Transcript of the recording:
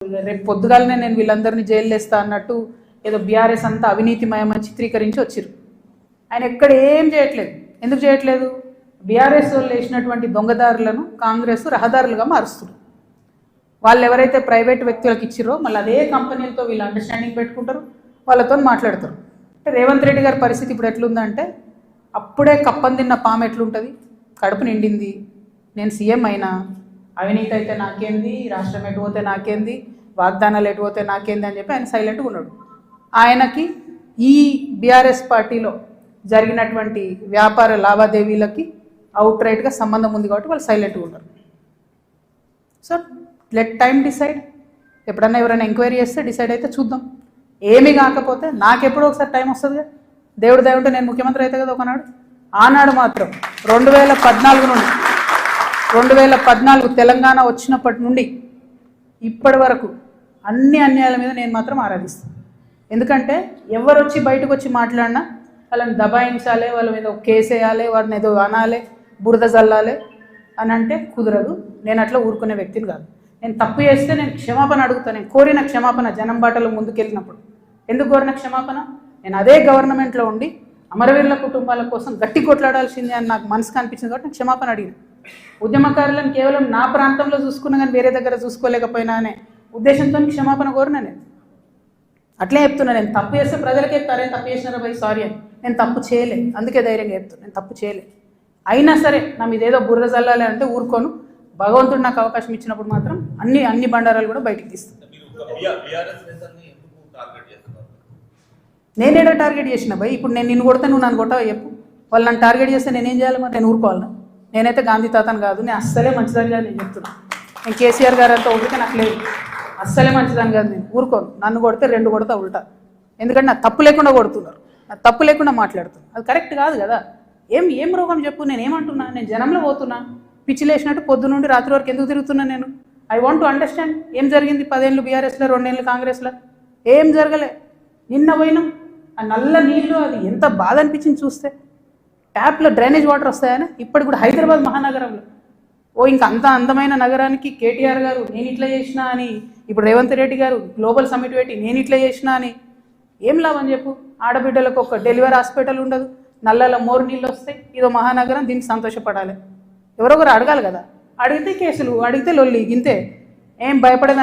రేపు పొద్దుగాలనే నేను వీళ్ళందరినీ జైలు వేస్తా అన్నట్టు ఏదో బీఆర్ఎస్ అంతా అవినీతిమయమని చిత్రీకరించి వచ్చారు. ఆయన ఎక్కడ ఏం చేయట్లేదు. ఎందుకు చేయట్లేదు? బీఆర్ఎస్ వాళ్ళు వేసినటువంటి దొంగదారులను కాంగ్రెస్ రహదారులుగా మారుస్తారు. వాళ్ళు ఎవరైతే ప్రైవేట్ వ్యక్తులకు ఇచ్చిరో మళ్ళీ అదే కంపెనీలతో వీళ్ళు అండర్స్టాండింగ్ పెట్టుకుంటారు, వాళ్ళతో మాట్లాడతారు. అంటే రేవంత్ రెడ్డి గారి పరిస్థితి ఇప్పుడు ఎట్లుందంటే, అప్పుడే కప్పం తిన్న పాము ఎట్లుంటుంది, కడుపు నిండింది, నేను సీఎం అయినా, అవినీతి అయితే నాకేంది, రాష్ట్రం ఎటు పోతే నాకేంది, వాగ్దానాలు ఎటు పోతే నాకేంది అని చెప్పి ఆయన సైలెంట్గా ఉన్నాడు. ఆయనకి ఈ బీఆర్ఎస్ పార్టీలో జరిగినటువంటి వ్యాపార లావాదేవీలకి అవుట్ రైట్గా సంబంధం ఉంది కాబట్టి వాళ్ళు సైలెంట్గా ఉన్నారు. So let time decide. ఎప్పుడన్నా ఎవరైనా ఎంక్వైరీ చేస్తే డిసైడ్ అయితే చూద్దాం. ఏమీ కాకపోతే నాకెప్పుడో ఒకసారి టైం వస్తుందిగా, దేవుడు దయ ఉంటే నేను ముఖ్యమంత్రి అయితే కదా ఒకనాడు. ఆనాడు మాత్రం 2014 నుండి 2014 తెలంగాణ వచ్చినప్పటి నుండి ఇప్పటి వరకు అన్ని అన్యాయాల మీద నేను మాత్రం ఆరాధిస్తాను. ఎందుకంటే ఎవరు వచ్చి బయటకు వచ్చి మాట్లాడినా వాళ్ళని దబాయించాలి, వాళ్ళ మీద కేసు వేయాలి, వారిని ఏదో అనాలి, బురద జల్లాలి అని అంటే కుదరదు. నేను అట్లా ఊరుకునే వ్యక్తిని కాదు. నేను తప్పు చేస్తే నేను క్షమాపణ అడుగుతాను. నేను కోరిన క్షమాపణ జనం బాటలో ముందుకెళ్ళినప్పుడు. ఎందుకు కోరిన క్షమాపణ? నేను అదే గవర్నమెంట్లో ఉండి అమరవీరుల కుటుంబాల కోసం గట్టి కొట్లాడాల్సిందే అని నాకు మనసుకు అనిపించింది కాబట్టి నేను క్షమాపణ అడిగిన. ఉద్యమకారులను కేవలం నా ప్రాంతంలో చూసుకున్నా కానీ వేరే దగ్గర చూసుకోలేకపోయినా అనే ఉద్దేశంతో క్షమాపణ కోరినా. నేను అట్లే చెప్తున్నా, నేను తప్పు చేస్తే ప్రజలకి చెప్తారే తప్పు చేసినారా భయ్ సారీ అని. నేను తప్పు చేయలే, అందుకే ధైర్యంగా చెప్తాను నేను తప్పు చేయలే. అయినా సరే నా మీద ఏదో బుర్ర జల్లాలి అంటే ఊరుకోను. భగవంతుడు నాకు అవకాశం ఇచ్చినప్పుడు మాత్రం అన్ని బండారాలు కూడా బయటికి తీస్తాను. నేనేదో టార్గెట్ చేసిన భయ్. ఇప్పుడు నేను నిన్ను కొడితే నువ్వు నన్ను కొట్టావు చెప్పు. వాళ్ళు నన్ను టార్గెట్ చేస్తే నేనేం చేయాలి? మరి నేను ఊరుకోవాలన్నా? నేనైతే గాంధీ తాతను కాదు. నేను అస్సలే మంచిదని కాదు నేను చెప్తున్నా. నేను కేసీఆర్ గారు అంతా ఓపిక నాకు లేదు. అస్సలే మంచిదని కాదు. నేను ఊరుకోను. నన్ను కొడితే 2 కొడతా ఉల్టా. ఎందుకంటే నా తప్పు లేకుండా కొడుతున్నారు, నా తప్పు లేకుండా మాట్లాడుతున్నారు. అది కరెక్ట్ కాదు కదా. ఏం రోగం చెప్పు? నేను ఏమంటున్నా? నేను జనంలో పోతున్నా, పిచ్చి లేచినట్టు పొద్దు నుండి రాత్రి వరకు ఎందుకు తిరుగుతున్నా? నేను ఐ వాంట్ టు అండర్స్టాండ్. ఏం జరిగింది 10 ఏళ్ళు బీఆర్ఎస్లో, 2 ఏళ్ళు కాంగ్రెస్లో? ఏం జరగలే. నిన్న పోయినాం, ఆ నల్ల నీళ్ళు అది ఎంత బాధ అనిపించింది చూస్తే. ట్యాప్లో డ్రైనేజ్ వాటర్ వస్తాయని ఇప్పటికి కూడా హైదరాబాద్ మహానగరంలో ఇంకా అంత అందమైన నగరానికి కేటీఆర్ గారు నేను ఇట్లా చేసినా అని, ఇప్పుడు రేవంత్ రెడ్డి గారు గ్లోబల్ సమిట్ పెట్టి నేను ఇట్లా చేసినా అని ఏం లాభం చెప్పు? ఆడబిడ్డలకు ఒక డెలివరీ హాస్పిటల్ ఉండదు, నల్లల మోరు నీళ్ళు వస్తాయి, ఇదో మహానగరం, దీనికి సంతోషపడాలి. ఎవరొకరు అడగాలి కదా. అడిగితే కేసులు, అడిగితే లొల్లి, గింతే. ఏం భయపడేది